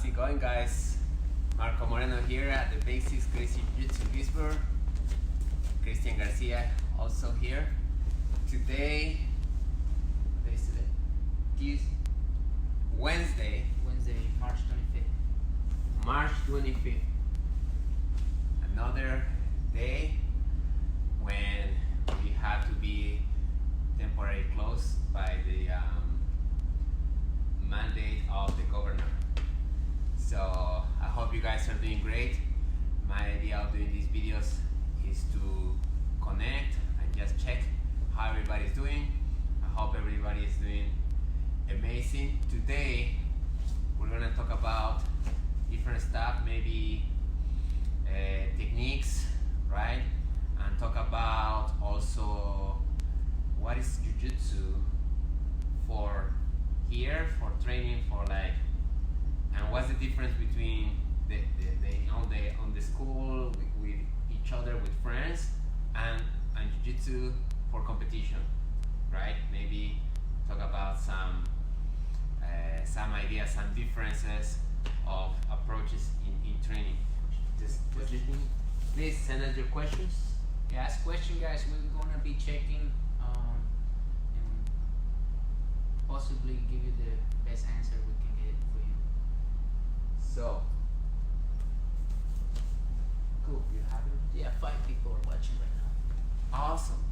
How's it going, guys? Marco Moreno here at the Basics Crazy Jiu-Jitsu Lisbon. Cristian Garcia also here. Today, what is today? Wednesday, March 25th. March 25th. Another day when we have to be temporarily closed by the mandate of the governor. So I hope you guys are doing great. My idea of doing these videos is to connect and just check how everybody's doing. I hope everybody is doing amazing. Today we're gonna talk about different stuff, maybe techniques, right? And talk about also what is Jiu-Jitsu for here, for training, for like, and what's the difference between on the school with each other, with friends, and Jiu-Jitsu for competition, right? Maybe talk about some ideas, some differences of approaches in training. Just listening. Please send us your questions. Ask question, guys. We're gonna be checking and possibly give you the best answer we can get for you. So, cool. You have it? Yeah, 5 people are watching right now. Awesome.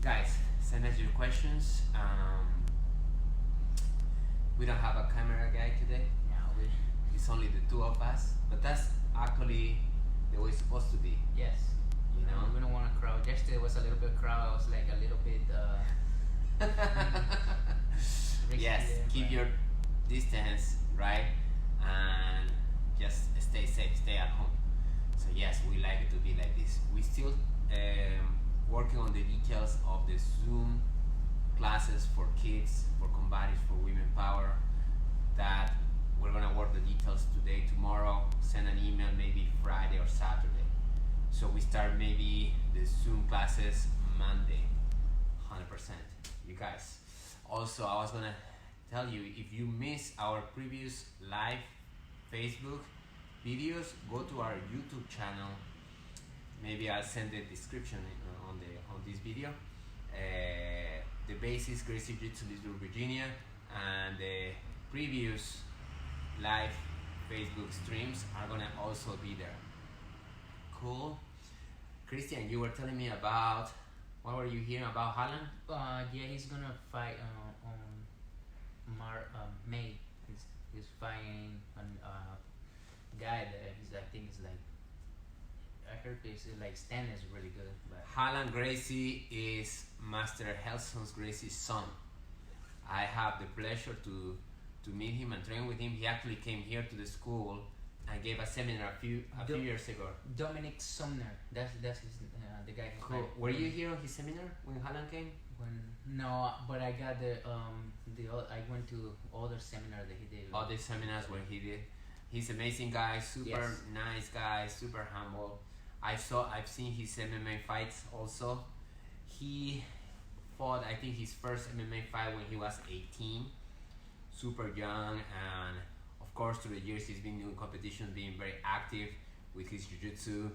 Guys, send us your questions. We don't have a camera guy today. Yeah, It's only the two of us, but that's actually the way it's supposed to be. yes. You know? We don't want a crowd. Yesterday was a little bit crowd. I was like a little bit risky Yes, there, keep but- your distance, right? And just stay safe, stay at home. So yes, we like it to be like this. We still working on the details of the Zoom classes for kids, for combatives, for women power, that we're gonna work the details today, tomorrow, send an email maybe Friday or Saturday. So we start maybe the Zoom classes Monday, 100%. You guys. Also, I was gonna tell you, if you miss our previous live Facebook videos, go to our YouTube channel. Maybe I'll send the description on this video. The Basics Crazy Jiu-Jitsu Lisbon, Virginia, and the previous live Facebook streams are gonna also be there. Cool. Cristian, you were telling me about, what were you hearing about Holland? Yeah, he's gonna fight on May. He's fighting a guy that I think is like, I heard this like Stan is really good, but Holland Gracie is Master Helson's Gracie's son. I have the pleasure to meet him and train with him. He actually came here to the school and gave a seminar a few years ago. Dominic Sumner, that's his, the guy who Cool. fight. Were you here on his seminar when Holland came? No, but I got I went to other seminar that he did. All the seminars where he did. He's amazing guy, super Yes. nice guy, super humble. I've seen his MMA fights also. He fought, I think, his first MMA fight when he was 18, super young, and of course through the years he's been doing competition, being very active with his jiu-jitsu,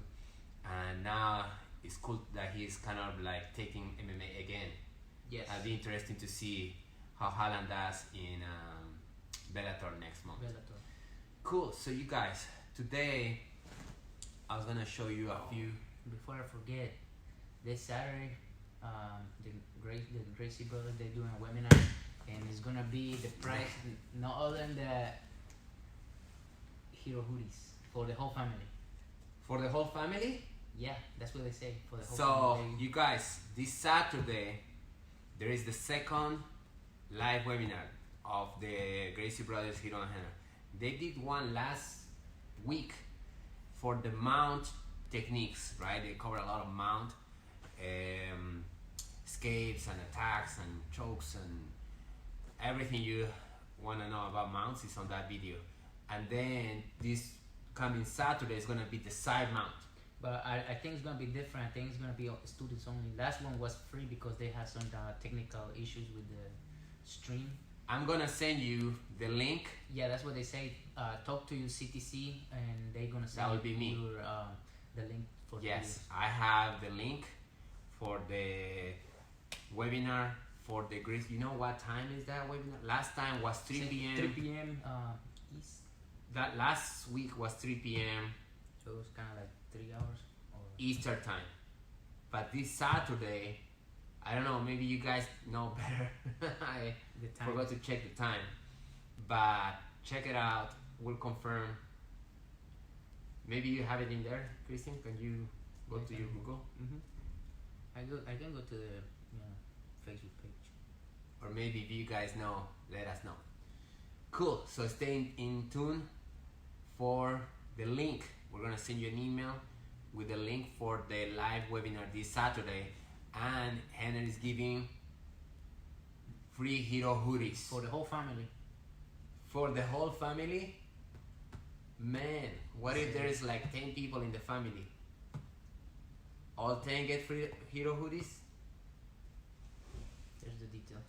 and now it's cool that he's kind of like taking MMA again. Yes. It'll be interesting to see how Holland does in Bellator next month. Bellator. Cool. So you guys, today I was gonna show you a few. Before I forget, this Saturday, the Gracie brothers, they're doing a webinar, and it's gonna be the price no other than the hero hoodies for the whole family. For the whole family. Yeah, that's what they say for the whole So family. you guys, this Saturday there is the second live webinar of the Gracie Brothers Hero and Henry. They did one last week for the mount techniques, right? They cover a lot of mount escapes and attacks and chokes and everything you want to know about mounts is on that video. And then this coming Saturday is going to be the side mount. But I think it's gonna be different. I think it's gonna be students only. Last one was free because they had some technical issues with the stream. I'm gonna send you the link. Yeah, that's what they say. Talk to your CTC, and they're gonna send That would be me. your the link for the Yes, videos. I have the link for the webinar for the Greece. You know what time is that webinar? Last time was 3 p.m. 3 p.m. East. That last week was 3 p.m. So it was kind of like 3 hours. Or Eastern time. But this Saturday, I don't know, maybe you guys know better. I the time. forgot to check the time. But check it out. We'll confirm. Maybe you have it in there, Cristian. Can you go to your Google? I can go to the Facebook page. Or maybe if you guys know, let us know. Cool. So stay in tune for the link. We're gonna send you an email with the link for the live webinar this Saturday, and Henry is giving free hero hoodies For the whole family. for the whole family. Man, what if there's like 10 people in the family? All 10 get free hero hoodies? There's the details.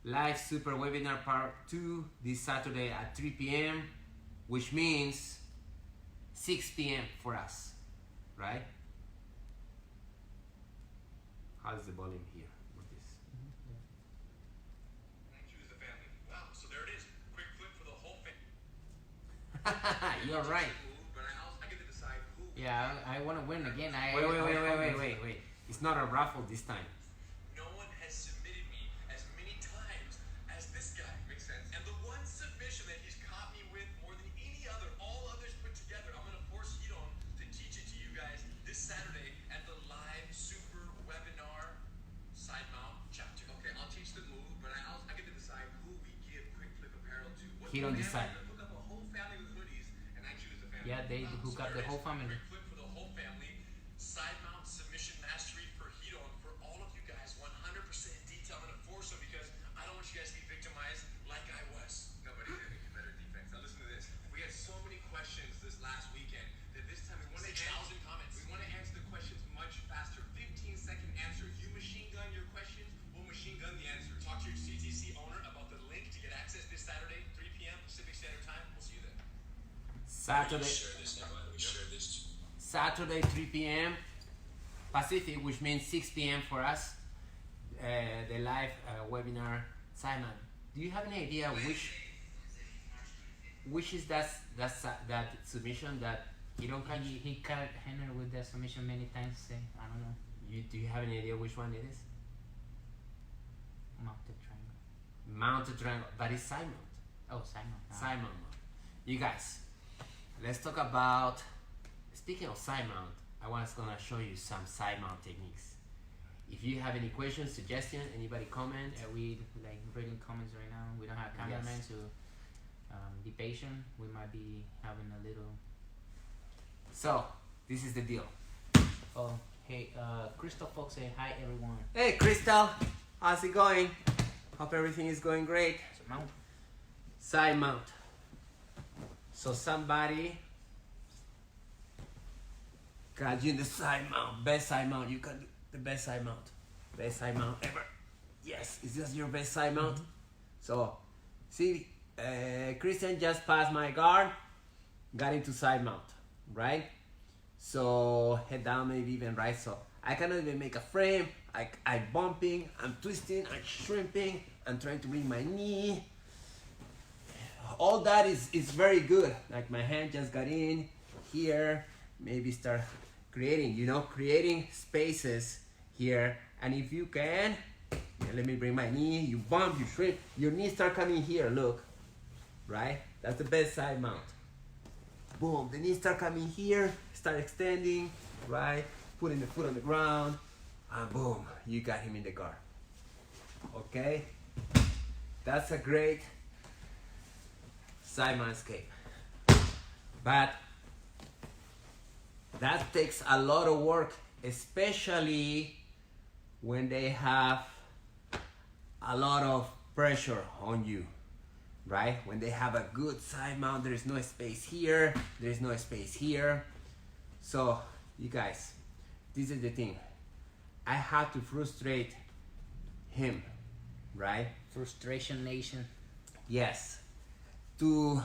Live super webinar part 2 this Saturday at 3 p.m. which means 6 p.m. for us, right? How's the volume here with this? Choose the family. Wow, so there it is. Quick flip for the whole family. You're right. But I get to decide who. Yeah, I want to win again. Wait. It's not a raffle this time. No one has submitted me as many times as this guy. Makes sense. And the one submission that he's caught me with more than any other, all others put together, I'm gonna force Hidon to teach it to you guys this Saturday at the live super webinar side mount chapter. Okay, I'll teach the move, but I get to decide who we give quick flip apparel to. What Hidon do we decide. have? Hook up a whole family with hoodies, and I choose the family. Yeah, they hook up the whole family. Quick flip for the whole family. Side mount submission mastery for Hidon for all of you guys. 100% detail. I'm gonna force them because I don't want you guys to be victimized like I was. Nobody did any better defense. Now listen to this. We had so many questions this last weekend that this time we want to 6,000 comments. We want to answer the questions much faster. 15-second answer. You machine gun your questions, we'll machine gun the answer. Talk to your CTC owner about the link to get access this Saturday, 3 p.m. Pacific Standard Time. We'll see you then. Saturday, Share this now. We share this. Saturday 3 p.m. Pacific, which means 6 p.m. for us. The live webinar. Simon, do you have any idea which is that submission that you don't catch? He caught Henry with that submission many times. I don't know. Do you have any idea which one it is? Mounted triangle. Mounted triangle, but it's side mount. Oh, Simon. Side mount. You guys, let's talk about. Speaking of side mount, I was gonna show you some side mount techniques. If you have any questions, suggestions, anybody comment? Yeah, we like reading comments right now. We don't have cameramen, so be patient. We might be having a little. So this is the deal. Oh, hey, Crystal Fox say hi everyone. Hey Crystal, how's it going? Hope everything is going great. So mount. Side mount. So somebody got you in the side mount. Best side mount. You can do the best side mount. Best side mount ever. Yes, is this your best side mount? So, see, Cristian just passed my guard, got into side mount, right? So head down, maybe even right. So I cannot even make a frame. I'm bumping, I'm twisting, I'm shrimping, I'm trying to bring my knee. All that is very good. Like my hand just got in here. Maybe start creating spaces here. And if you can, let me bring my knee. You bump, you shrink, your knees start coming here. Look, right? That's the best side mount. Boom, the knees start coming here, start extending, right? Putting the foot on the ground, and boom, you got him in the guard. Okay? That's a great side mount escape. But that takes a lot of work, especially when they have a lot of pressure on you, right? When they have a good side mount, there is no space here, there is no space here. So you guys, this is the thing. I had to frustrate him, right? Frustration Nation. Yes, to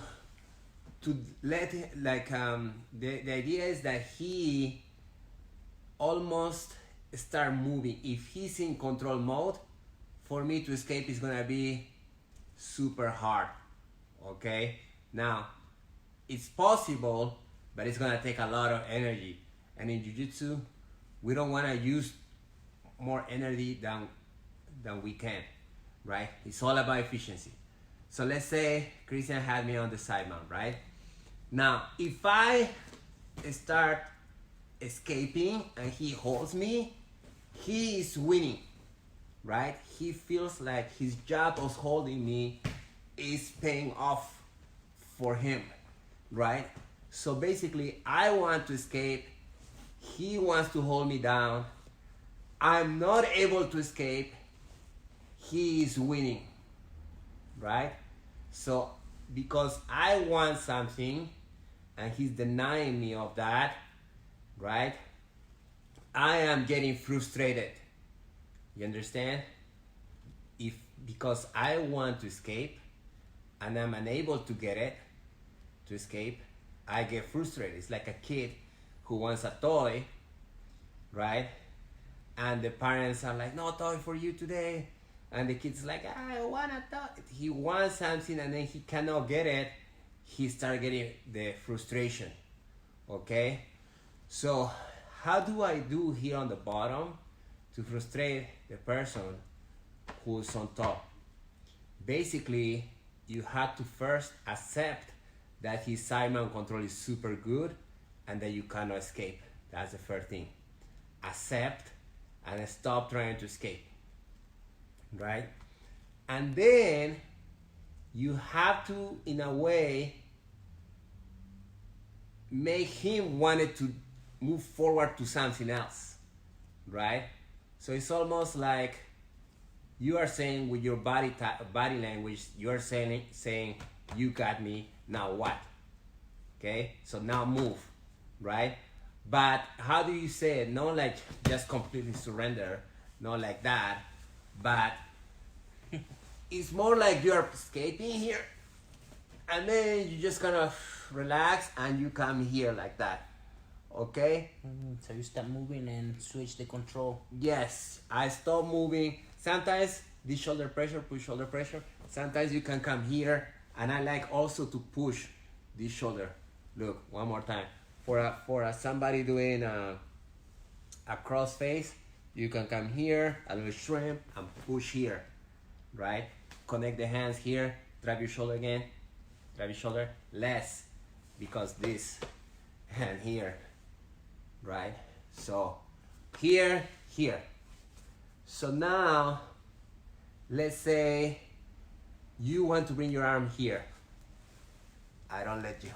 let like the idea is that he almost start moving. If he's in control mode, for me to escape is gonna be super hard. Okay, now it's possible, but it's gonna take a lot of energy, and in jiu-jitsu we don't want to use more energy than we can, right? It's all about efficiency. So let's say Cristian had me on the side mount, right? Now if I start escaping and he holds me, he is winning, right? He feels like his job of holding me is paying off for him, right? So basically I want to escape, he wants to hold me down, I'm not able to escape, he is winning, right? So because I want something and he's denying me of that, right? I am getting frustrated. You understand? Because I want to escape and I'm unable to get it to escape, I get frustrated. It's like a kid who wants a toy, right? And the parents are like, no toy for you today. And the kid's like, I want a toy. He wants something and then he cannot get it. He starts getting the frustration, okay? So how do I do here on the bottom to frustrate the person who's on top? Basically, you have to first accept that his side mount control is super good and that you cannot escape. That's the first thing. Accept and stop trying to escape, right? And then you have to, in a way, make him want it to move forward to something else, right? So it's almost like you are saying with your body language, you are saying, you got me, now what? Okay, so now move, right? But how do you say it? Not like just completely surrender, not like that, but it's more like you're escaping here, and then you just kind of relax and you come here like that. Okay? So you start moving and switch the control. Yes, I stop moving. Sometimes this shoulder pressure, push shoulder pressure. Sometimes you can come here, and I like also to push this shoulder. Look, one more time. For somebody doing a cross face, you can come here, a little shrimp, and push here, right? Connect the hands here, drive your shoulder again, drive your shoulder less, because this hand here, right? So here, here. So now, let's say you want to bring your arm here. I don't let you,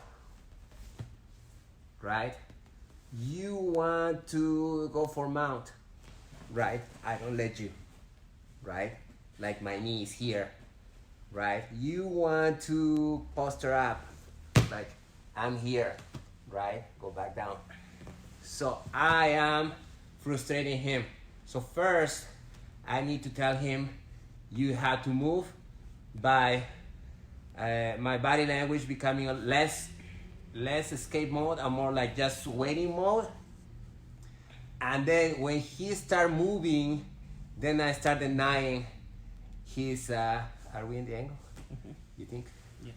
right? You want to go for mount, right? I don't let you, right? Like my knee is here, right? You want to posture up, like I'm here, right? Go back down. So I am frustrating him. So first, I need to tell him, you have to move by my body language becoming a less escape mode and more like just waiting mode. And then when he start moving, then I start denying his, are we in the angle? You think? Yeah.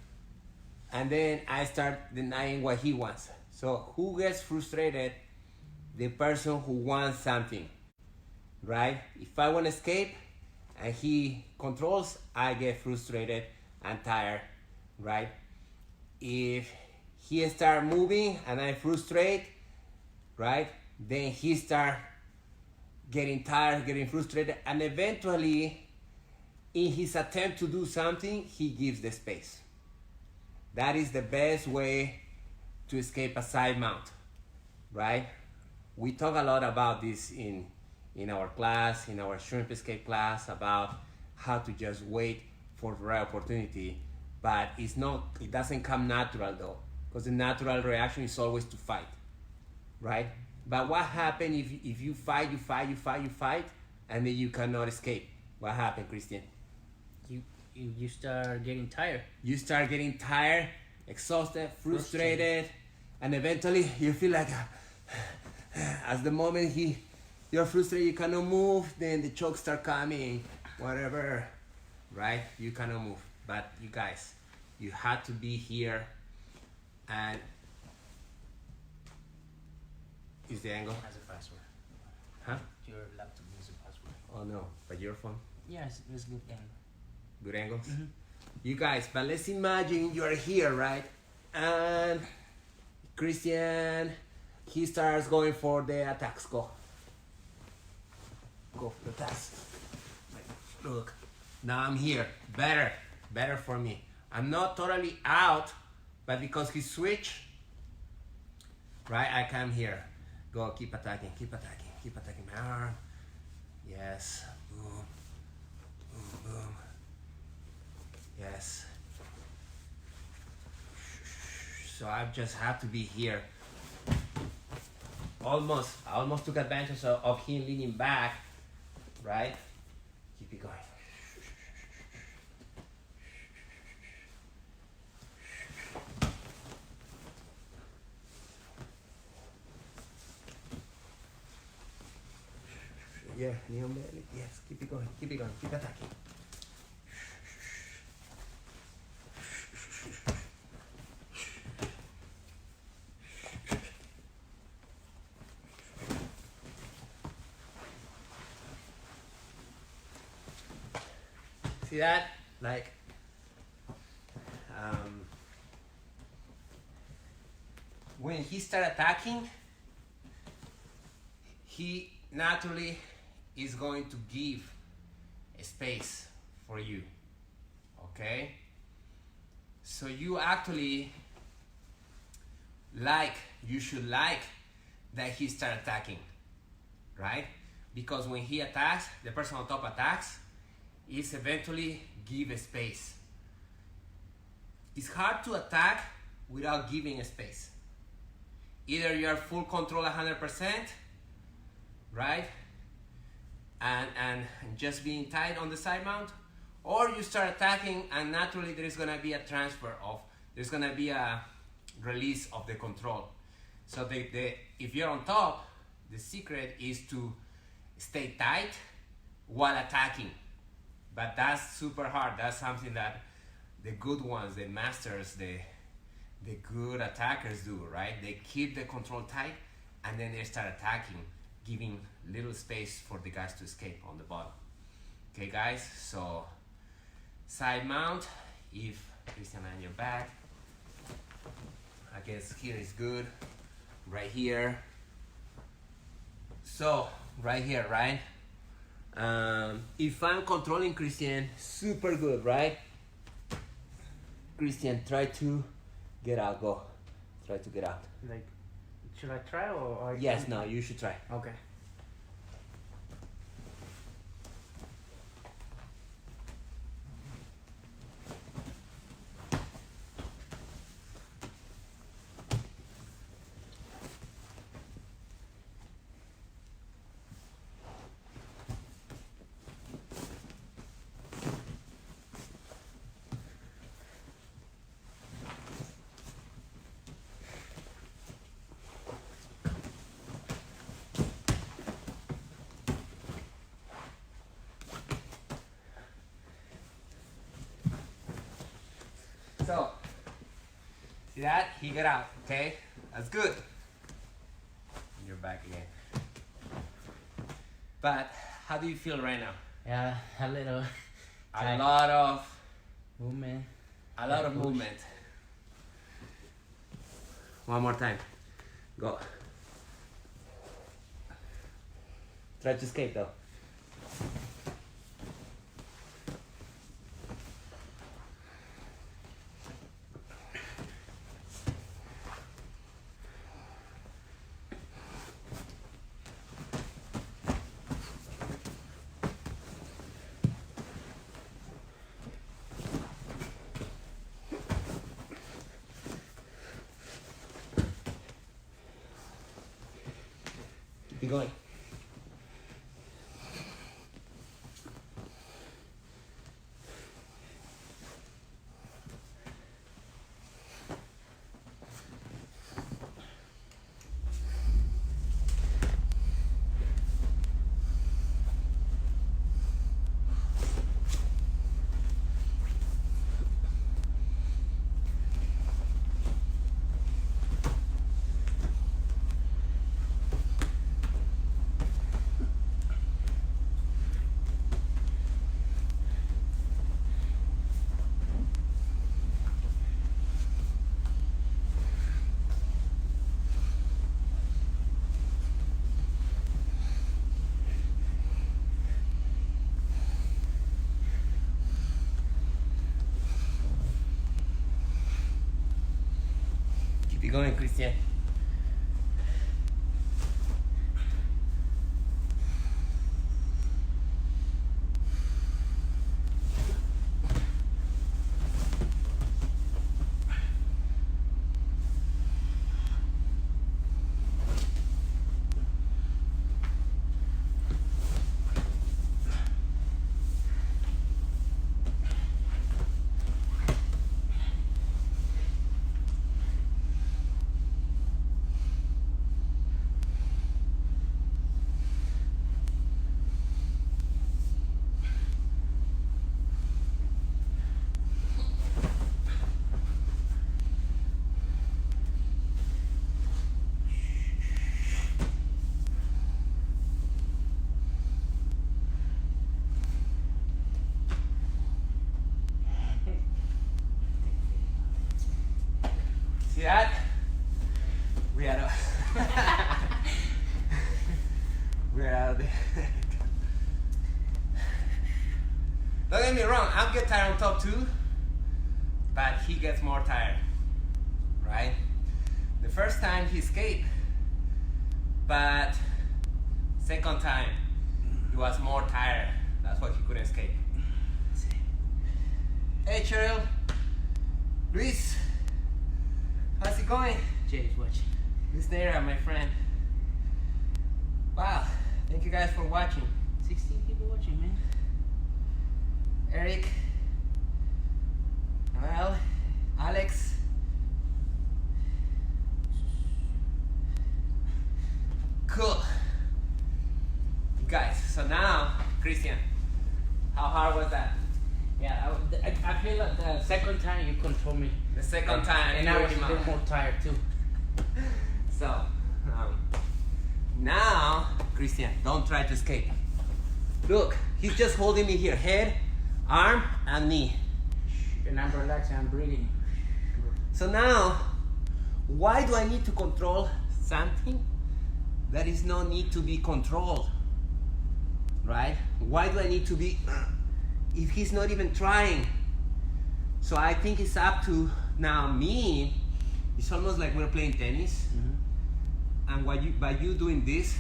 And then I start denying what he wants. So who gets frustrated? The person who wants something, right? If I want to escape and he controls, I get frustrated and tired, right? If he start moving and I frustrate, right? Then he start getting tired, getting frustrated, and eventually in his attempt to do something, he gives the space. That is the best way to escape a side mount, right? We talk a lot about this in our class, in our shrimp escape class, about how to just wait for the right opportunity, but it doesn't come natural though, because the natural reaction is always to fight, right? But what happens if you fight, and then you cannot escape? What happened, Cristian? You you start getting tired. You start getting tired, exhausted, frustrated, and eventually you feel like as the moment you're frustrated, you cannot move, then the chokes start coming, whatever, right? You cannot move. But you guys, you had to be here, and is the angle? Has a password. Huh? Your laptop needs a password. Oh no, but your phone? Yeah, it's good angle. Good angles? Mm-hmm. You guys, but let's imagine you are here, right? And Cristian, he starts going for the attacks. Go for the attacks. Look, now I'm here. Better for me. I'm not totally out, but because he switched, right, I come here. Go, keep attacking my arm. Yes, boom, boom, boom. Yes. So I just have to be here. I almost took advantage of him leaning back, right? Keep it going. Yeah, yes, keep it going, keep attacking. See that? Like, when he started attacking, he naturally is going to give a space for you, okay? So you actually you should like that he start attacking, right? Because when he attacks, the person on top attacks, is eventually give a space. It's hard to attack without giving a space. Either you are full control 100%, right? And just being tight on the side mount, or you start attacking and naturally there's gonna be a there's gonna be a release of the control. So if you're on top, the secret is to stay tight while attacking. But that's super hard. That's something that the good ones, the masters, the good attackers do, right? They keep the control tight and then they start attacking, giving little space for the guys to escape on the bottom. Okay guys, so side mount, if Cristian on your back, I guess here is good, right here. So, right here, right? If I'm controlling Cristian, super good, right? Cristian, try to get out, go. Try to get out. Like, should I try or Yes, no, you should try. Okay. So, see that? He got out, okay? That's good. You're back again. But, how do you feel right now? Yeah, a little. A lot of movement. A lot of movement. One more time. Go. Try to escape though. Keep going. Keep it going, Cristian. See that? We are we're out there. Don't get me wrong, I'll get tired on top too, but he gets more tired, right? The first time he escaped, but second time he was more tired. That's why he couldn't escape. Hey Cheryl, Luis, how's it going? Jay's watching. It's there, my friend. Wow, thank you guys for watching. 16 people watching, man. Eric, well, Alex, cool. Guys, so now, Cristian, how hard was that? Yeah, I feel like the second time you control me. The second time, and I was a bit more tired too. So, now, Cristian, don't try to escape. Look, he's just holding me here, head, arm, and knee. And I'm relaxing, I'm breathing. So now, why do I need to control something that is no need to be controlled? Right? Why do I need to be, if he's not even trying? So I think it's up to now me. It's almost like we're playing tennis. And by you doing this,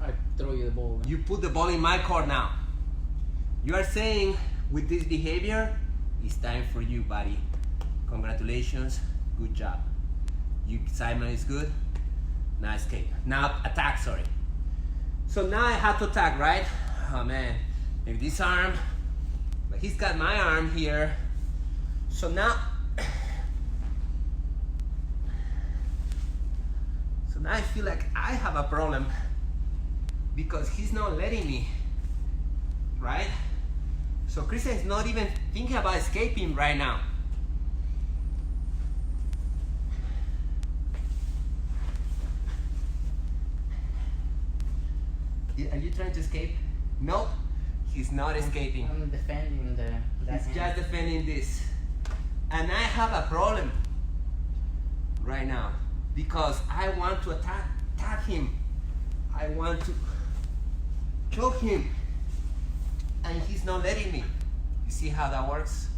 I throw you the ball. Man. you put the ball in my court now. You are saying with this behavior, it's time for you, buddy. Congratulations, good job. Simon is good. Now escape. Now attack, sorry. So now I have to attack, right? Oh man, maybe this arm, but he's got my arm here. So now I feel like I have a problem because he's not letting me, right? So Cristian is not even thinking about escaping right now. Are you trying to escape? Nope, he's not escaping. I'm defending that He's just defending this. And I have a problem right now because I want to attack him. I want to choke him. And he's not letting me. You see how that works?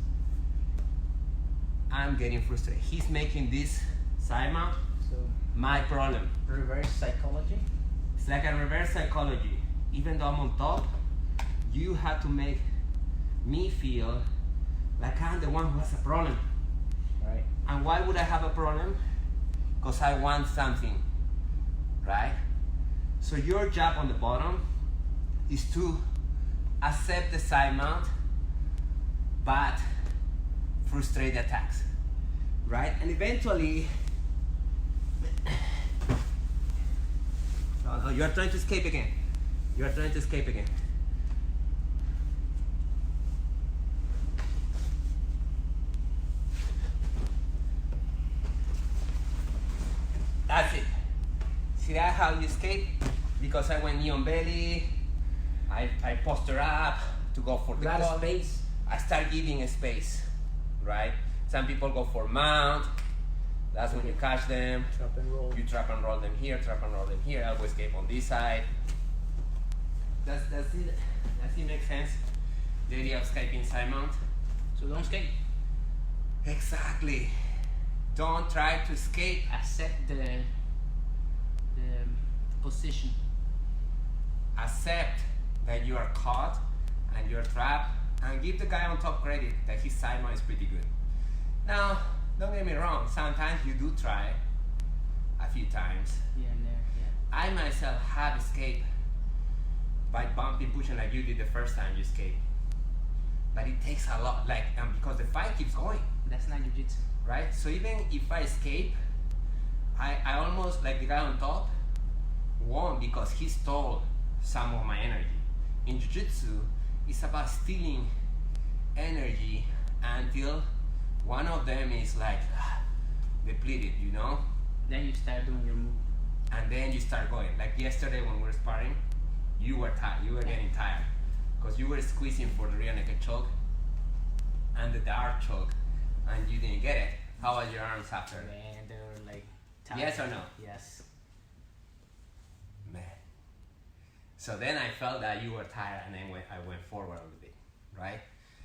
I'm getting frustrated. He's making this side mount So my problem. reverse psychology. It's like a reverse psychology. Even though I'm on top, you have to make me feel like I'm the one who has a problem. Right. And why would I have a problem? Because I want something, right? So your job on the bottom is to accept the side mount, but frustrate the attacks, right? And eventually, oh, no, you are trying to escape again. You are trying to escape again. That's it. See that how you escape? Because I went knee on belly, I posture up to go for the Lot of cut. space. I start giving a space, right? Some people go for mount. That's when you catch them. Trap and roll. You trap and roll them here, trap and roll them here. Elbow escape on this side. Does it make sense? The idea of escaping side mount? So don't escape. Exactly. Don't try to escape. Accept the position. Accept that you are caught and you're trapped, and give the guy on top credit that his side mount is pretty good. Now, don't get me wrong, sometimes you do try a few times. Here and there, yeah. I myself have escaped by bumping, pushing like you did the first time you escaped. But it takes a lot, because the fight keeps going, That's not jiu-jitsu. right? So even if I escape, I almost, like the guy on top, won because he stole some of my energy. In Jiu-Jitsu, it's about stealing energy until one of them is like depleted, you know? Then you start doing your move. And then you start going. Like yesterday when we were sparring, you were tired, you were getting tired. Because you were squeezing for the rear naked choke and the dark choke, and you didn't get it. How are your arms after? Man, they were like tired. Yes or no? Yes. Man. So then I felt that you were tired, and then I went forward a little bit, right?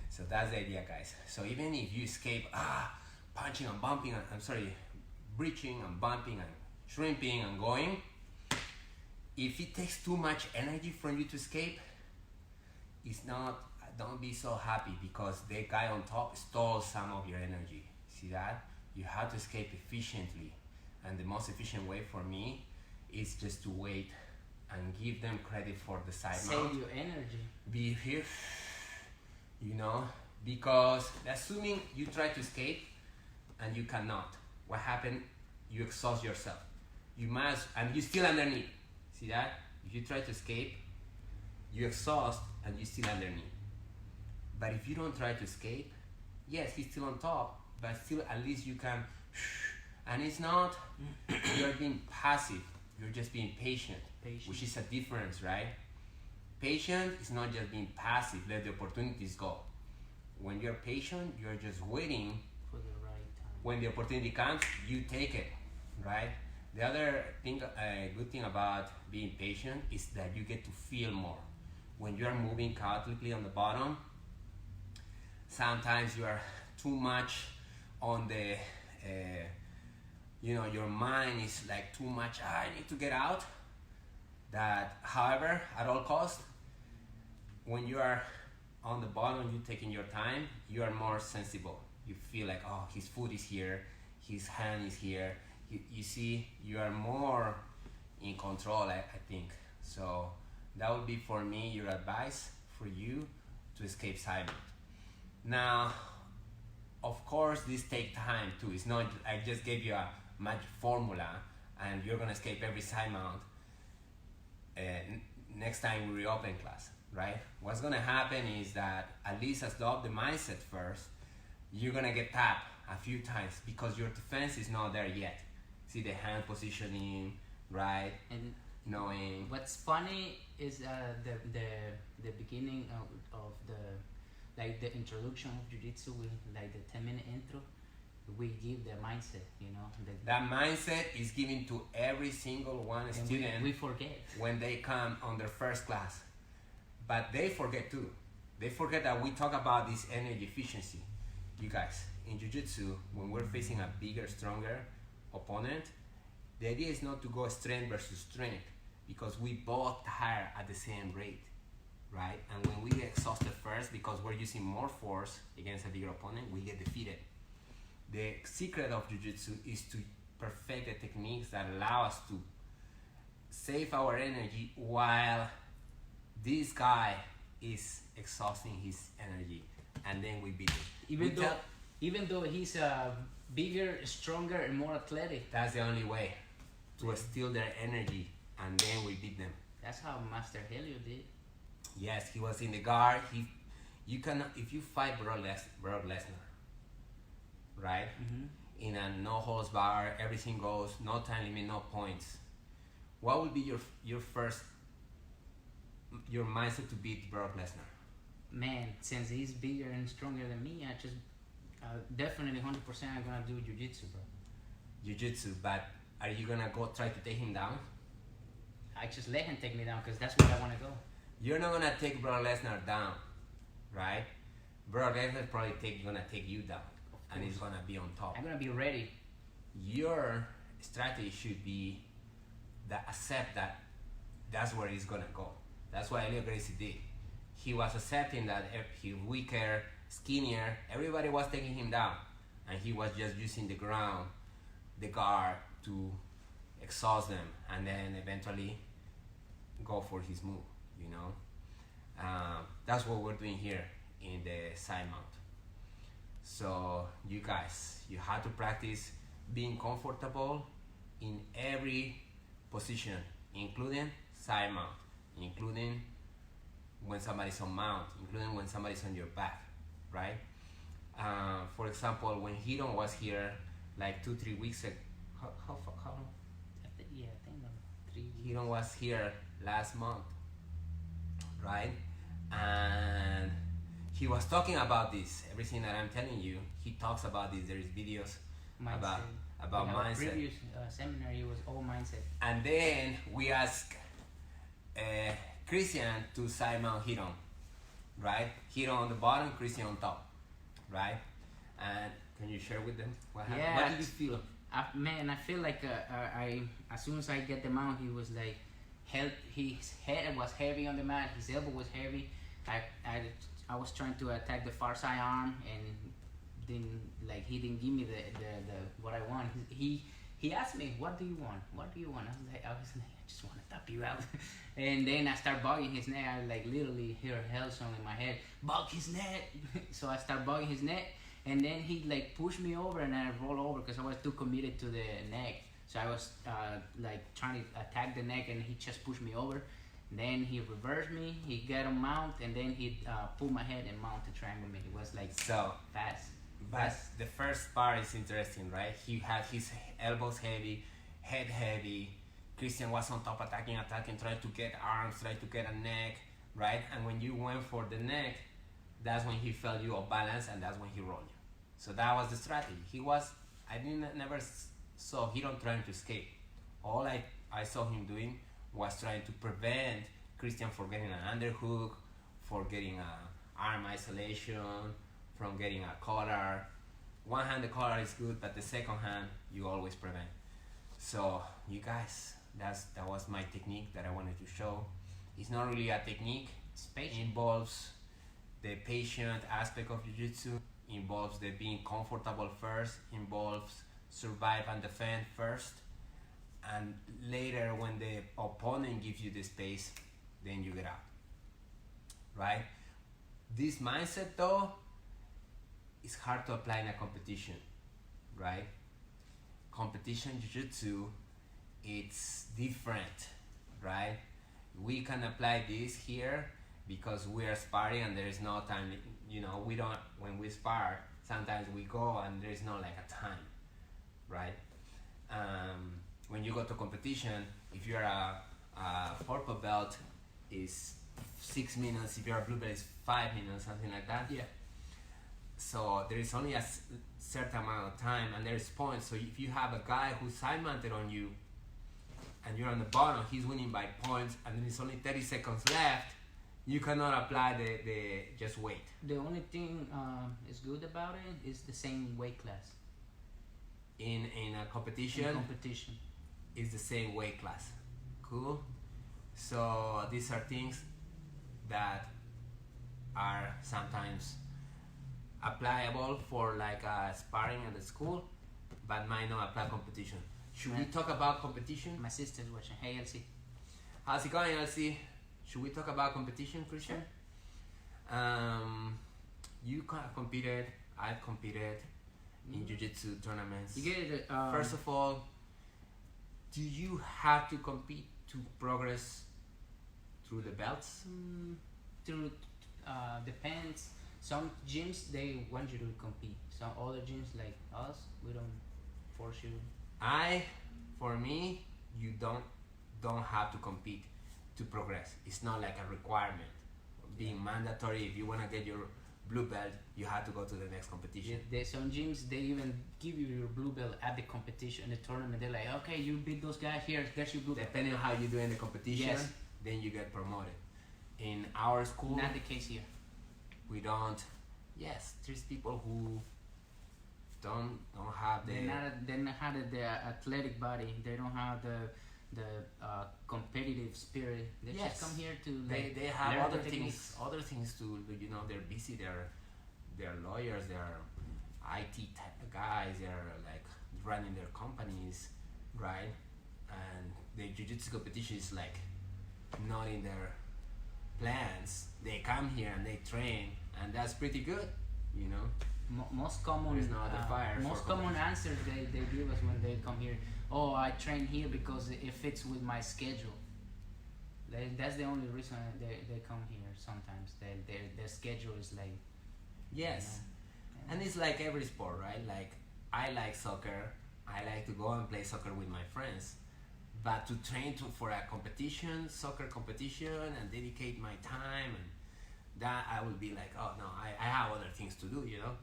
So that's the idea, guys. So even if you escape, punching and bumping, breaching and bumping and shrimping and going, if it takes too much energy from you to escape, don't be so happy because the guy on top stole some of your energy. See that? You have to escape efficiently. And the most efficient way for me is just to wait and give them credit for the side mount. Save your energy. Be here, you know, because assuming you try to escape and you cannot, what happened? You exhaust yourself. You must, and you're still underneath. See that? If you try to escape, you exhaust and you're still underneath. But if you don't try to escape, yes, he's still on top, but still at least you can, and it's not, you're being passive, you're just being patient. Which is a difference, right? Patient is not just being passive, let the opportunities go. When you're patient, you're just waiting For the right time. when the opportunity comes, you take it, right? The other thing, good thing about being patient is that you get to feel more. When you are moving chaotically on the bottom, sometimes you are too much on the, your mind is like too much, I need to get out. That, however, at all costs, when you are on the bottom, you're taking your time, you are more sensible. You feel like, oh, his foot is here, his hand is here. You see, you are more in control, I think. So that would be for me your advice for you to escape side mount. Now, of course, this takes time too. It's not, I just gave you a magic formula and you're gonna escape every side mount next time we reopen class, right? What's gonna happen is that at least adopt the mindset first. You're gonna get tapped a few times because your defense is not there yet. See the hand positioning, right? And knowing. what's funny is the beginning of the introduction of jiu-jitsu with like the 10-minute intro. We give the mindset, That mindset is given to every single one student. We forget when they come on their first class, but they forget too. They forget that we talk about this energy efficiency. You guys, in jiu-jitsu, when we're facing a bigger, stronger opponent, the idea is not to go strength versus strength because we both tire at the same rate, right? And when we get exhausted first because we're using more force against a bigger opponent, we get defeated. The secret of jiu-jitsu is to perfect the techniques that allow us to save our energy while this guy is exhausting his energy, and then we beat him. Even though he's bigger, stronger, and more athletic. That's the only way to steal their energy, and then we beat them. That's how Master Helio did. Yes, he was in the guard. You cannot, if you fight Brock Lesnar, right? In a no holds bar, everything goes, no time limit, no points. What would be your mindset to beat Brock Lesnar? Man, since he's bigger and stronger than me, I just definitely 100% I'm gonna do jiu-jitsu, bro. Jiu-jitsu, but are you gonna go try to take him down? I just let him take me down because that's where I want to go. You're not gonna take Brock Lesnar down, right? Brock Lesnar probably gonna take you down, and he's gonna be on top. I'm gonna be ready. your strategy should be that accept that that's where he's gonna go. That's what Elliot Gracie did. He was accepting that if he weaker, skinnier, everybody was taking him down, and he was just using the ground, the guard to exhaust them, and then eventually go for his move. You know, that's what we're doing here in the side mount. So you guys, you have to practice being comfortable in every position, including side mount, including when somebody's on mount, including when somebody's on your back, right? For example, when Hidon was here like 2-3 weeks ago, how long? Yeah, I think 3 weeks. Hidon was here last month, right? And he was talking about this. Everything that I'm telling you, he talks about this. There is videos Mindset. about In our mindset. previous seminar, it was all mindset. And then we ask Cristian to side mount Hidon, right? Hidon on the bottom, Cristian on top, right? And can you share with them what happened? Yeah. What did you feel? Man, I feel like I as soon as I get the mount, he was like, his head was heavy on the mat, his elbow was heavy. I was trying to attack the far side arm, and then like he didn't give me the what I want. He asked me, what do you want? What do you want? I was like, I just want to tap you out. And then I start bugging his neck. I like literally hear a hell song in my head, bug his neck. So I start bugging his neck, and then he like pushed me over, and I roll over because I was too committed to the neck. So I was like trying to attack the neck, and he just pushed me over. Then he reversed me, he got a mount, and then he pulled my head and mounted triangle me. It was like So fast. but the first part is interesting, right? He had his elbows heavy, head heavy. Cristian was on top, attacking, trying to get arms, trying to get a neck, right? And when you went for the neck, that's when he felt you off balance, and that's when he rolled you. So that was the strategy. I never saw Hidon trying to escape. All I saw him doing was trying to prevent Cristian from getting an underhook, for getting a arm isolation, from getting a collar. One hand the collar is good, but the second hand you always prevent. So you guys, that was my technique that I wanted to show. It's not really a technique. It involves the patient aspect of Jiu-Jitsu, involves the being comfortable first, involves survive and defend first, and later when the opponent gives you the space, then you get out, right? This mindset though is hard to apply in a competition, right? Competition Jiu-Jitsu, it's different, right? We can apply this here because we are sparring and there is no time, you know, when we spar, sometimes we go and there is no like a time, right? When you go to competition, if you're a purple belt, is 6 minutes. If you're a blue belt, it's 5 minutes, something like that. Yeah. So there is only a certain amount of time, and there is points. So if you have a guy who's side mounted on you, and you're on the bottom, he's winning by points, and then it's only 30 seconds left, you cannot apply the just wait. The only thing is good about it is the same weight class. In a competition, it's the same weight class. Cool. So these are things that are sometimes applicable for like sparring at the school, but might not apply competition. Should we talk about competition? My sister's watching. Hey, Elsie. How's it going, Elsie? Should we talk about competition, Cristian? You competed, I've competed in Jiu-Jitsu tournaments. You get it. First of all, do you have to compete to progress through the belts? Through depends. Some gyms they want you to compete. Some other gyms like us, we don't force you. For me, you don't have to compete to progress. It's not like a requirement, being mandatory. If you want to get your blue belt, you have to go to the next competition. Yeah, there's some gyms they even give you your blue belt at the competition, the tournament. They're like, okay, you beat those guys here. There's your blue belt. Depending on how you do in the competition, Yes. then you get promoted. In our school, Not the case here. we don't. Yes, there's people who don't have the They're not have the athletic body. They don't have the competitive spirit. They Yes. just come here to they have learn other the techniques. things to, you know, they're busy, they're lawyers, they're guys, they're like running their companies, right? And the jiu-jitsu competition is like not in their plans. They come here and they train, and that's pretty good, you know. Most common There's no other fire most for common competition. answers they give us when they come here. Oh, I train here because it fits with my schedule. That's the only reason they come here. Sometimes their schedule is like, Yes. you know, And it's like every sport, right? Like, I like soccer. I like to go and play soccer with my friends. But to train for a competition, soccer competition, and dedicate my time, and that, I will be like, oh no, I have other things to do, you know?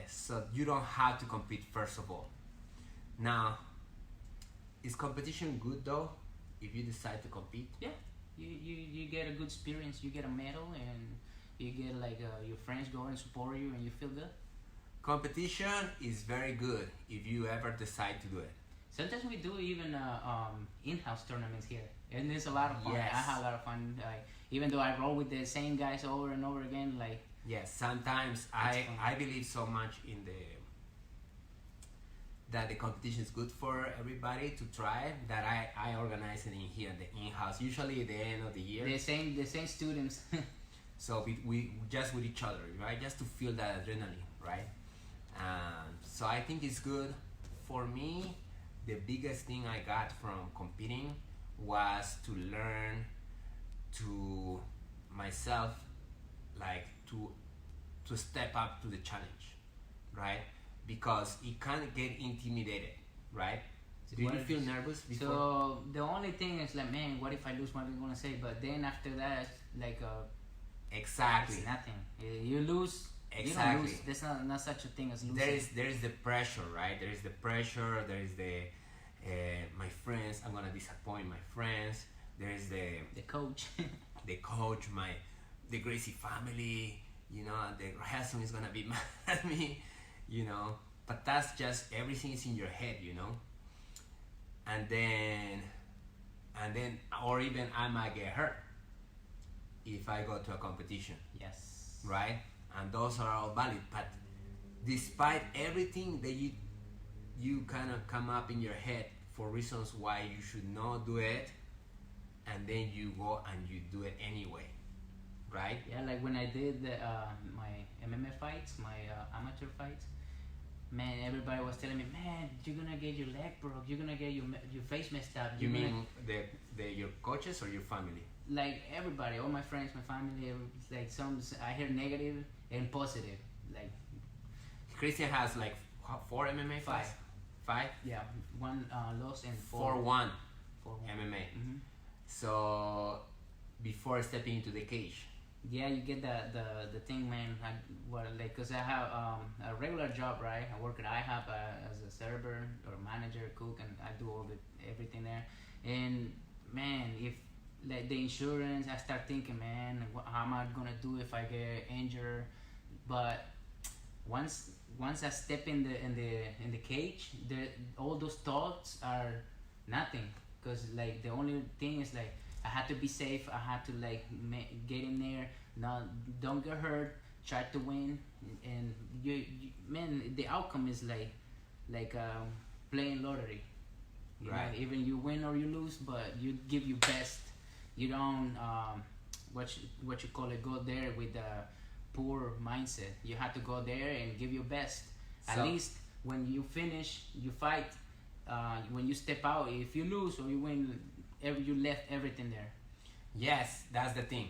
So you don't have to compete, first of all. Now, is competition good though, if you decide to compete? yeah, you get a good experience. You get a medal, and you get like your friends go and support you, and you feel good. Competition is very good if you ever decide to do it. Sometimes we do even in-house tournaments here, and it's a lot of fun. Yes. I have a lot of fun. Like, even though I roll with the same guys over and over again, like, Yes, sometimes fun. I believe so much in that the competition is good for everybody to try, that I organize it in here, the in-house, usually at the end of the year. the same students. So we just with each other, right? Just to feel that adrenaline, right? So I think it's good. For me, the biggest thing I got from competing was to learn to myself, like to step up to the challenge, right? Because it can get intimidated, right? Did you What- feel nervous before? So the only thing is like, man, what if I lose? What are you gonna say? But then after that, like, Exactly. it's nothing. You lose. You don't Exactly. lose. There's not such a thing as losing. There is the pressure, right? There is the pressure. There is the my friends. I'm gonna disappoint my friends. There is the coach. the coach, the Gracie family. You know, the Hassan is gonna be mad at me. You know, but that's just everything is in your head. You know, and then or even I might get hurt if I go to a competition, Yes. right? And those are all valid. But despite everything that you kind of come up in your head for reasons why you should not do it, and then you go and you do it anyway, right? Yeah, like when I did my MMA fights, my amateur fights, man, everybody was telling me, man, you're gonna get your leg broke, you're gonna get your face messed up. You you're mean your coaches or your family? like everybody, all my friends, my family, like I hear negative and positive. Like, Cristian has like 4 MMA fights. 5? yeah, one loss and 4-1 4-1. MMA. Mhm. So before stepping into the cage. Yeah, you get the thing, man. Cause I have a regular job, right? I work at IHOP as a server or manager, cook, and I do everything there. And man, if like the insurance, I start thinking, man, how am I gonna do if I get injured? But once I step in the cage, all those thoughts are nothing. Cause like the only thing is like, I had to be safe. I had to like get in there. Don't get hurt. Try to win, and man, the outcome is like playing lottery. You Right. know, even you win or you lose, but you give your best. You don't what you call it, go there with a poor mindset. You have to go there and give your best. At So- least when you finish, you fight. When you step out, if you lose or you win, you left everything there. Yes, that's the thing.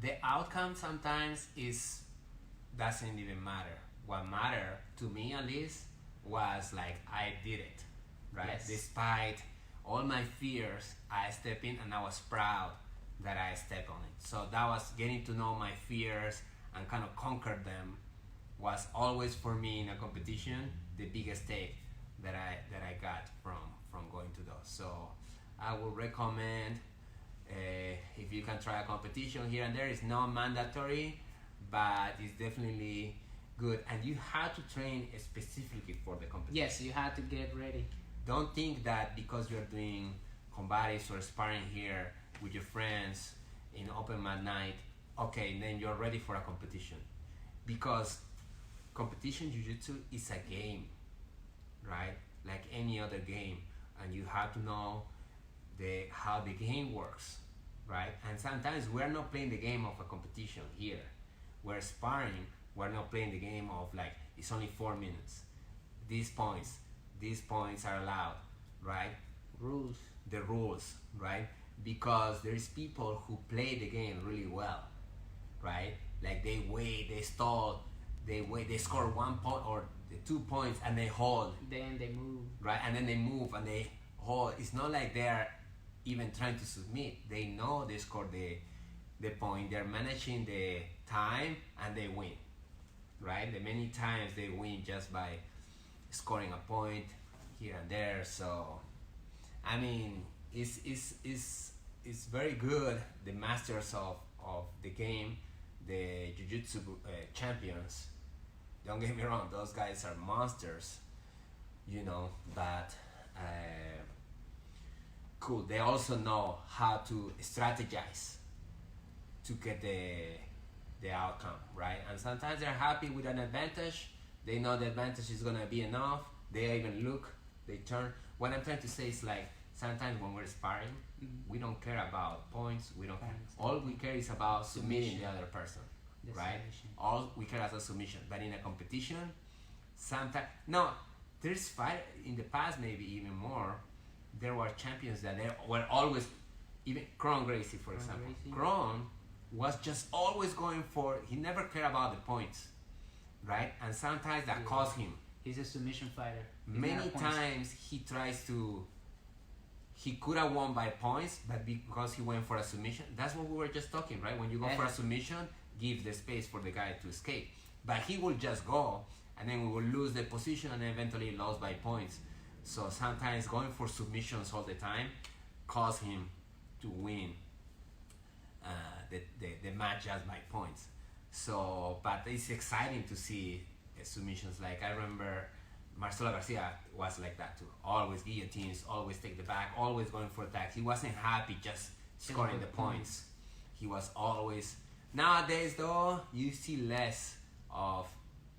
The outcome sometimes doesn't even matter. What mattered to me, at least, was like I did it, right? Yes. Despite all my fears, I stepped in and I was proud that I stepped on it. So that was getting to know my fears and kind of conquer them was always for me in a competition the biggest take that I got from going to those. So I would recommend if you can try a competition here and there. It's not mandatory, but it's definitely Good. And you have to train specifically for the competition. Yes, you have to get ready. Don't think that because you're doing combates or sparring here with your friends in open mat night, okay, then you're ready for a competition. Because competition jiu-jitsu is a game, right? Like any other game, and you have to know how the game works, right? And sometimes we're not playing the game of a competition here. We're sparring. We're not playing the game of like it's only 4 minutes. These points are allowed, right? Rules. The rules, right? Because there's people who play the game really well, right? Like they wait, they stall, they score 1 point or 2 points and they hold. Then they move. Right, and then they move and they hold. It's not like they're even trying to submit. They know they scored the point. They're managing the time and they win, right? The many times they win just by scoring a point here and there. So, I mean, it's very good. The masters of the game, the jiu-jitsu champions, don't get me wrong, those guys are monsters, you know, but cool. They also know how to strategize to get the outcome, right? And sometimes they're happy with an advantage. They know the advantage is gonna be enough. They even look, they turn. What I'm trying to say is like, sometimes when we're sparring, we don't care about points. We don't. All we care is about submitting the other person, right? All we care is a submission. But in a competition, sometimes there's fight in the past, maybe even more. There were champions that they were always, even Kron Gracie, for example. Kron was just always going for. He never cared about the points, right? And sometimes that cost him. He's a submission fighter. Many times he tries to. He could have won by points, but because he went for a submission, that's what we were just talking, right? When you go for a submission, give the space for the guy to escape. But he will just go, and then we will lose the position, and eventually lost by points. So sometimes going for submissions all the time cause him to win the match just by points. So, but it's exciting to see submissions. Like I remember Marcelo Garcia was like that too. Always guillotines, always take the back, always going for attacks. He wasn't happy just scoring the points. He was always. Nowadays though, you see less of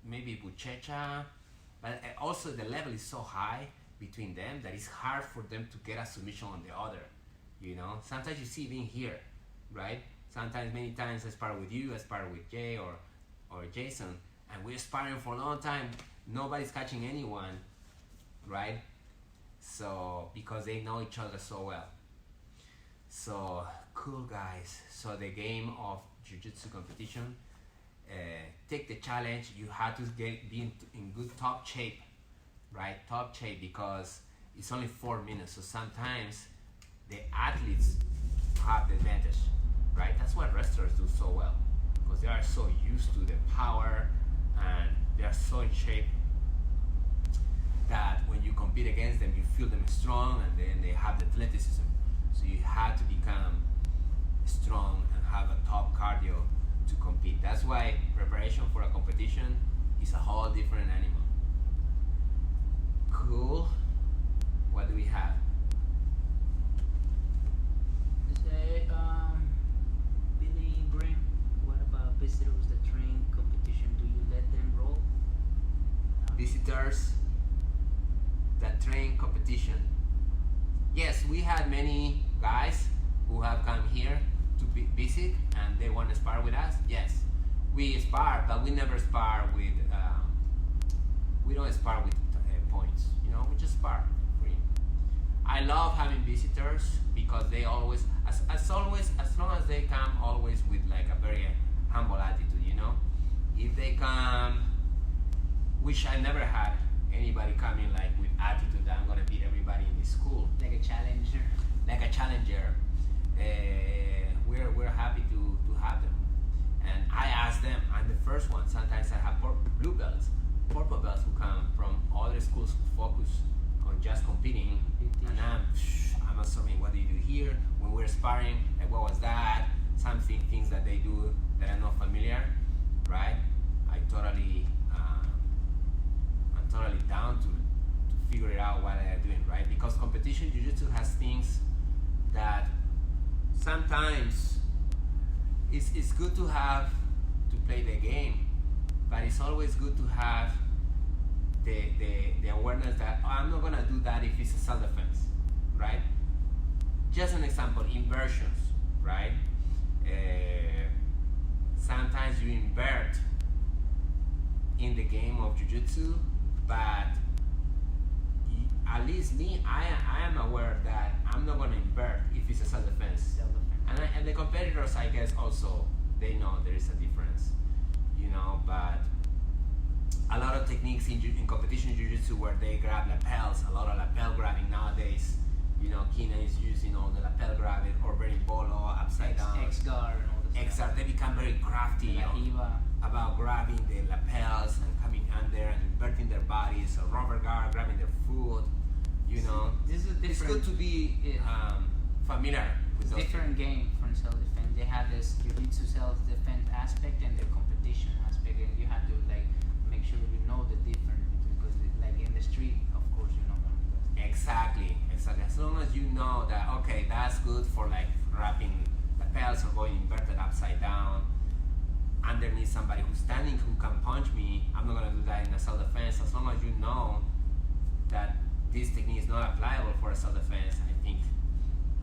maybe Buchecha, but also the level is so high between them that it's hard for them to get a submission on the other. You know, sometimes you see it in here, right? Sometimes, many times I spar with you, I spar with Jay or Jason, and we're sparring for a long time. Nobody's catching anyone, right? So, because they know each other so well. So, cool guys. So the game of Jiu-Jitsu competition, take the challenge. You have to be in good top shape, right? Top shape, because it's only 4 minutes. So sometimes the athletes have the advantage, right? That's what wrestlers do so well, because they are so used to the power and they are so in shape that when you compete against them, you feel them strong, and then they have the athleticism. So you have to become strong and have a top cardio to compete. That's why preparation for a competition is a whole different animal. Cool. What do we have? Say, Billy Brim, what about visitors that train competition? Do you let them roll? Visitors that train competition. Yes, we had many guys who have come here to visit and they want to spar with us. Yes, we spar, but we never spar with. We don't spar with points. You know, we just spar free. I love having visitors because they always, as long as they come always with like a very humble attitude. You know, if they come, which I never had anybody coming like with attitude that I'm gonna beat everybody in this school. Like a challenger. Like a challenger. We're happy to have them. And I ask them, I'm the first one. Sometimes I have blue belts, purple belts who come from other schools who focus on just competing. And I'm assuming, what do you do here? When we're sparring, like what was that? Things that they do that are not familiar, right? I totally totally down to figure it out what they're doing, right? Because competition jiu-jitsu has things that sometimes it's good to have to play the game, but it's always good to have the awareness that I'm not gonna do that if it's a self-defense, right? Just an example, inversions, right? Sometimes you invert in the game of jiu-jitsu, but at least me, I am aware that I'm not gonna invert if it's a self-defense. And the competitors, I guess, also, they know there is a difference, you know, but a lot of techniques in competition jiu-jitsu where they grab lapels, a lot of lapel grabbing nowadays, you know, Keenan is using all the lapel grabbing or berimbolo, upside down. X-guard and all this X-guard, they become very crafty, you know, about grabbing the lapels and coming under and inverting their bodies, or rubber guard, grabbing their foot, you know. This is different. It's good to be familiar with those different game from self-defense. They have this jiu-jitsu self-defense aspect and the competition aspect, and you have to like make sure you know the difference, because like in the street, of course, you know. Exactly. As long as you know that, okay, that's good for like wrapping lapels or going inverted upside down underneath somebody who's standing who can punch me, I'm not gonna do that in a self-defense. As long as you know that this technique is not applicable for a self-defense, I think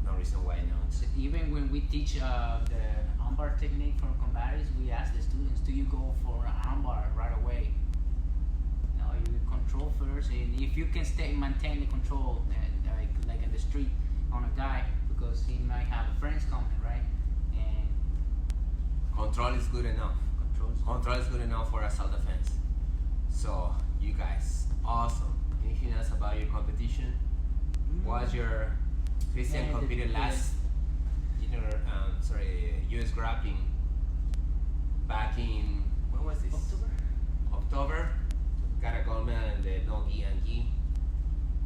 no reason why not. So even when we teach the armbar technique for combatives, we ask the students, do you go for an armbar right away? No, you control first, and if you can maintain the control, like in the street on a guy, because he might have friends coming, right? And control is good enough. Control is good enough for a self-defense. So you guys, awesome. Anything else about your competition? Was your Cristian competed last US grappling back in, when was this? October. Got a gold medal in the no gi and gi.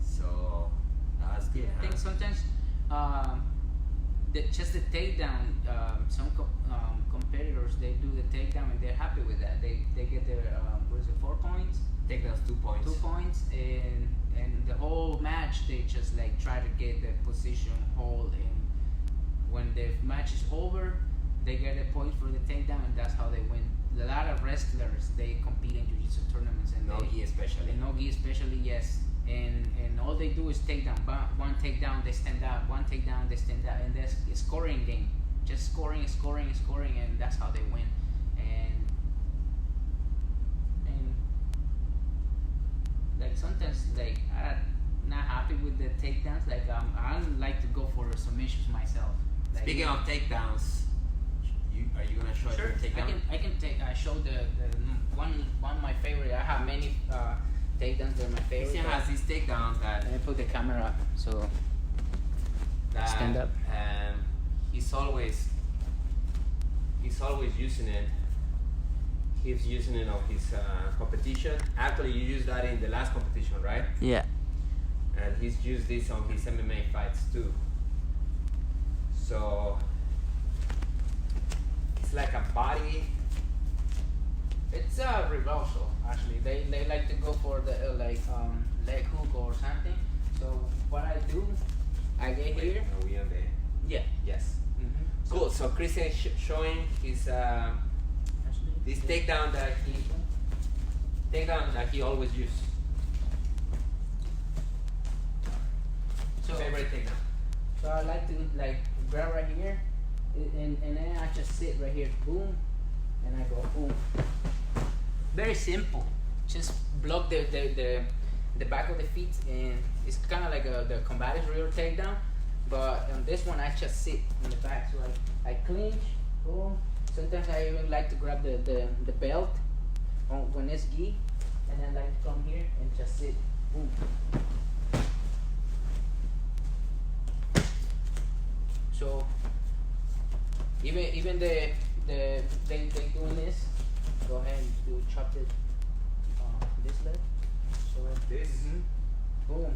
So that's good. I think sometimes just the takedown, some competitors, they do the takedown and they're happy with that. They get their 4 points. Takedowns 2 points. 2 points, and the whole match they just like try to get the position hold, and when the match is over, they get a point for the takedown, and that's how they win. A lot of wrestlers, they compete in jiu-jitsu tournaments, and no gi especially. No gi especially, yes. And all they do is takedown. One takedown, they stand up. One takedown, they stand up, and that's a scoring game. Just scoring, and that's how they win. And like sometimes, like I'm not happy with the takedowns. Like I like to go for submissions myself. Like, speaking of takedowns, are you gonna show your takedown? I can show the one of my favorite. I have many takedowns. They're my favorite. Cristian has this takedown that. Let me put the camera up so that stand up. He's always using it. He's using it on his competition. Actually, you used that in the last competition, right? Yeah. And he's used this on his MMA fights too. So it's like a body. It's a reversal, actually. They like to go for the leg hook or something. So what I do, I get here. Are we on the? Yeah. Yes. Mm-hmm. Cool. So Cristian is showing his this takedown that he always uses. So favorite takedown. So I like to like grab right here, and then I just sit right here, boom, and I go boom. Very simple. Just block the back of the feet, and it's kind of like the combative rear takedown. But on this one, I just sit in the back, so I clinch, boom. Sometimes I even like to grab the belt when it's gi, and then like to come here and just sit, boom. So even they doing this, go ahead and do chop it this leg. So like this. Mm-hmm. Boom.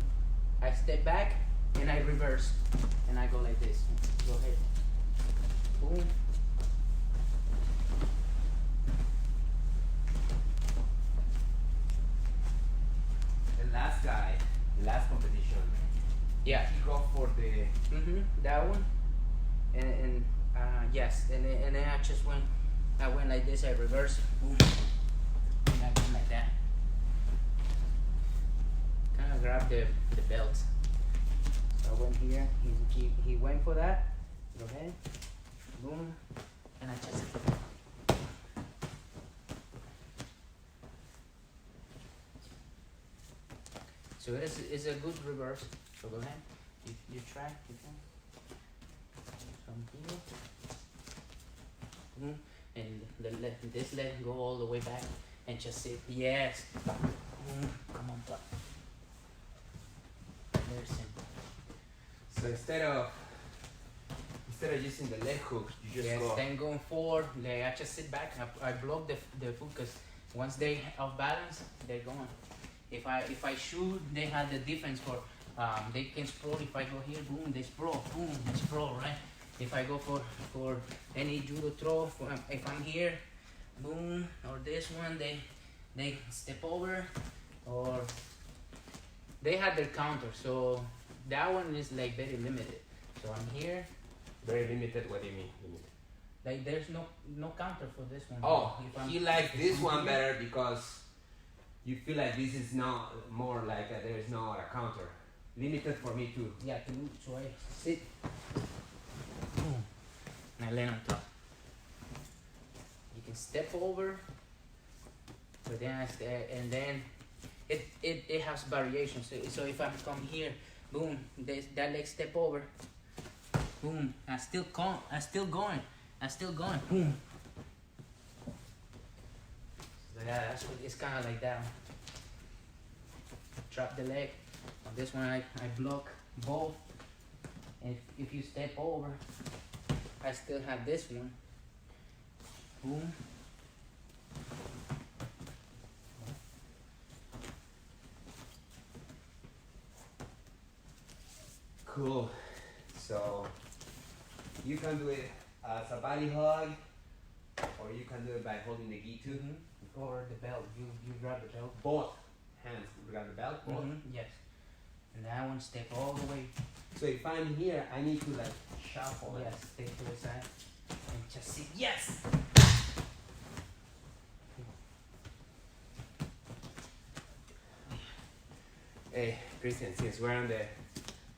I step back and I reverse and I go like this. Go ahead. Boom. last competition. Yeah. He go for the. That one. And yes, and then I just went. I went like this. I reversed. Boom. And I went like that. Kind of grabbed the belt. So I went here. He went for that. Go ahead. Boom. And I just. So it's a good reverse. So go ahead. You try. You can. From here. Boom. And this leg go all the way back and just sit. Yes. Boom. Come on top. Very simple. So instead of using the leg hook, you just go. Then going forward, I just sit back. I block the foot because once they off balance, they're gone. If I shoot, they have the defense for they can sprawl. If I go here, boom, they sprawl, boom, they sprawl, right? If I go for any judo throw, if I'm here, boom, or this one, they step over, or they have their counter. So that one is like very limited. So I'm here. Very limited. What do you mean limited? Like there's no counter for this one. Oh, you like this one better because you feel like this is not more like there is no a counter. Limited for me too. Yeah, so I sit. Boom. And I land on top. You can step over, but then and then it has variations. So if I come here, boom, that leg step over, boom, I'm still going, boom. So that's what it's kind of like that. Drop the leg. On this one, I block both. And if you step over, I still have this one. Boom. Cool. So you can do it as a body hug, or you can do it by holding the gi too. Or the belt. You grab the belt. Both hands grab the belt. Both. Yes. And that one step all the way. So if I'm here, I need to like shuffle. Yes. Take to the side and just sit. Yes. Hey, Cristian, since we're on the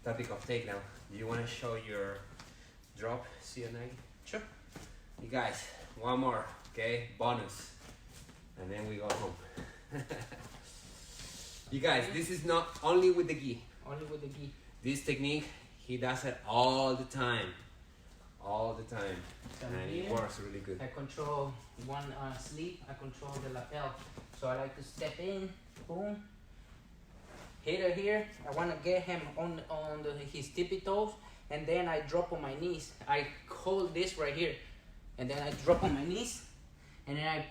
topic of takedown, do you want to show your drop, Sionagi? Sure. You guys, one more, okay? Bonus. And then we go home. You guys, this is not only with the gi. Only with the gi. This technique, he does it all the time. All the time. So and here, it works really good. I control one sleeve. I control the lapel. So I like to step in, boom. Hit her here. I want to get him on his tippy toes, and then I drop on my knees. I hold this right here, and then I drop on my knees, and then I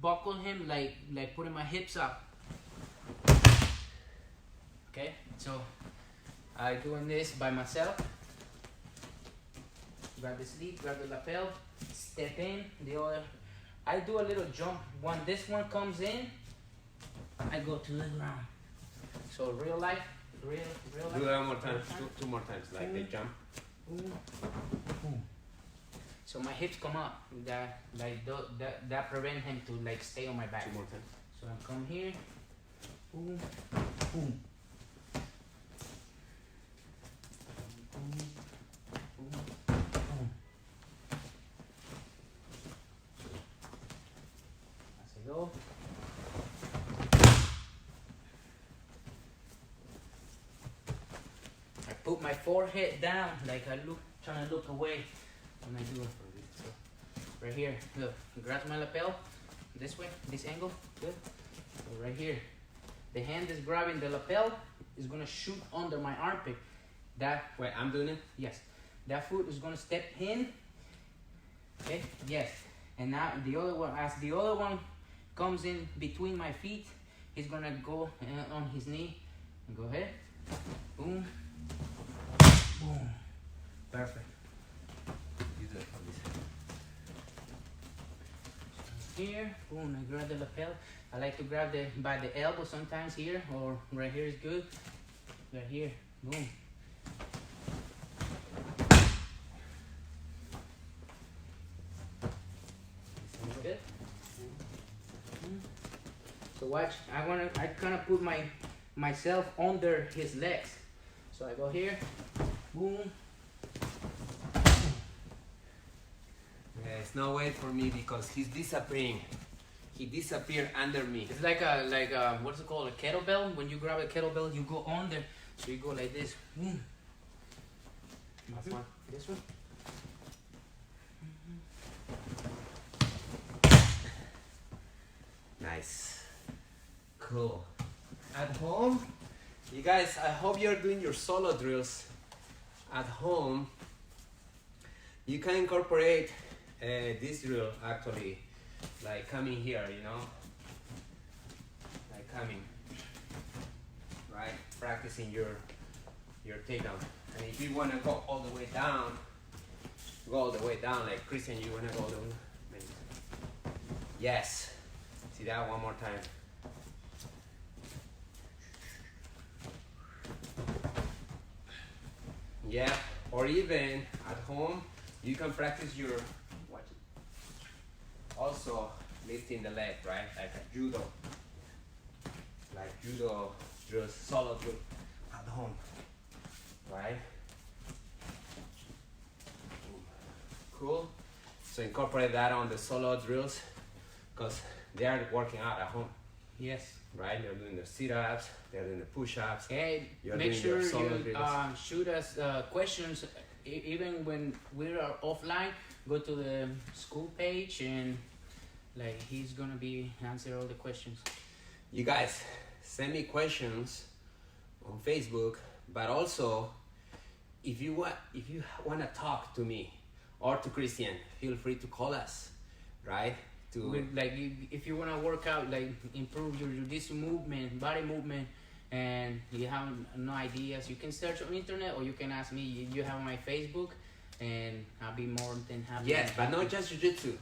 buckle him like putting my hips up. Okay, so I doing this by myself. Grab the sleeve, grab the lapel, step in. The other, I do a little jump. When this one comes in, I go to the ground. So real life. Do that one more time. Two more times, like they jump. Boom, boom. So my hips come up. That prevent him to like stay on my back. Two more times. So I come here. Boom, boom. Boom, boom, boom. As I go. I put my forehead down, like trying to look away when I do it. So right here, look, grab my lapel, this way, this angle, good. So right here, the hand is grabbing the lapel, is gonna shoot under my armpit. Wait, I'm doing it? Yes. That foot is gonna step in. Okay, yes. And now the other one, as the other one comes in between my feet, he's gonna go on his knee. And go ahead. Boom. Boom. Perfect. You do it from this side. Here, boom, I grab the lapel. I like to grab by the elbow sometimes here, or right here is good. Right here. Boom. Sounds good. So watch. I kind of put myself under his legs. So I go here. Boom. It's no way for me because he's disappearing. He disappeared under me. It's like a what's it called? A kettlebell. When you grab a kettlebell, you go under. So you go like this. Boom. Last one. This one. Nice. Cool. At home, you guys, I hope you're doing your solo drills at home. You can incorporate this drill actually, like coming here, you know, like coming, right? Practicing your takedown. And if you want to go all the way down, go all the way down. Like Cristian, you want to go all the way. Maybe. Yes. See that one more time. Yeah, or even at home, you can practice your, watch it. Also lifting the leg, right? Like a judo. Like judo drills, solo drill at home, right? Cool. So incorporate that on the solo drills because they are working out at home. Yes. Right? They're doing their sit-ups, they're doing the push-ups. Hey, You're make doing sure your solo you drills. shoot us questions even when we are offline. Go to the school page and like he's gonna be answer all the questions. You guys, send me questions on Facebook, but also if you want to talk to me or to Cristian, feel free to call us, right? Like if you want to work out, like improve your jiu-jitsu movement, body movement, and you have no ideas, you can search on internet or you can ask me. You have my Facebook, and I'll be more than happy. Yes, but not just jiu-jitsu,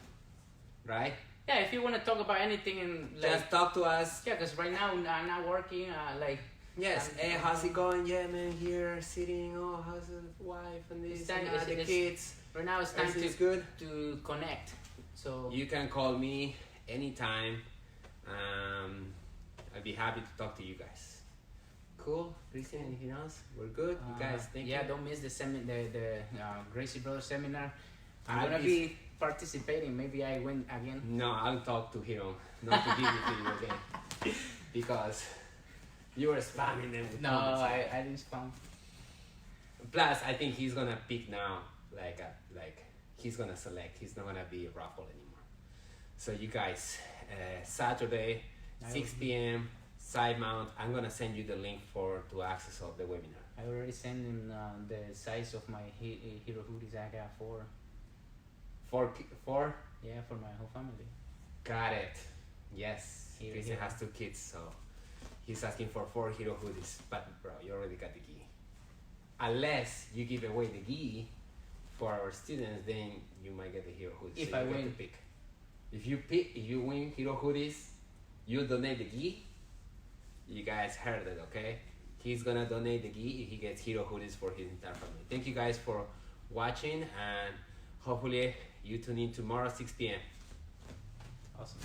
right? Yeah, if you want to talk about anything and like, just talk to us. Yeah, because right now I'm not working. Like yes, hey, how's it going? Yeah, man, here sitting. Oh, how's the wife and this and that, the kids? Right now it's time to connect. So you can call me anytime. I'd be happy to talk to you guys. Cool, Cristian. Anything else? We're good. You guys, thank you. Yeah, don't miss the Gracie Brothers seminar. I'm gonna be participating. Maybe I win again. No, I'll talk to him. Not to give it to you again, because you were spamming them. With comments. I didn't spam. Plus, I think he's gonna pick now. Like he's gonna select. He's not gonna be a raffle anymore. So you guys, Saturday, 6 p.m. side mount. I'm gonna send you the link to access of the webinar. I already sent him the size of my hero hoodies. I got 4. 4? Yeah, for my whole family. Got it. Yes. Cristian has 2 kids, so he's asking for 4 hero hoodies. But bro, you already got the gi. Unless you give away the gi for our students, then you might get the hero hoodies. If so I you win, get to pick. If you win hero hoodies, you donate the gi. You guys heard it, okay? He's gonna donate the gi if he gets hero hoodies for his entire family. Thank you guys for watching, and hopefully you tune in tomorrow 6 p.m. Awesome.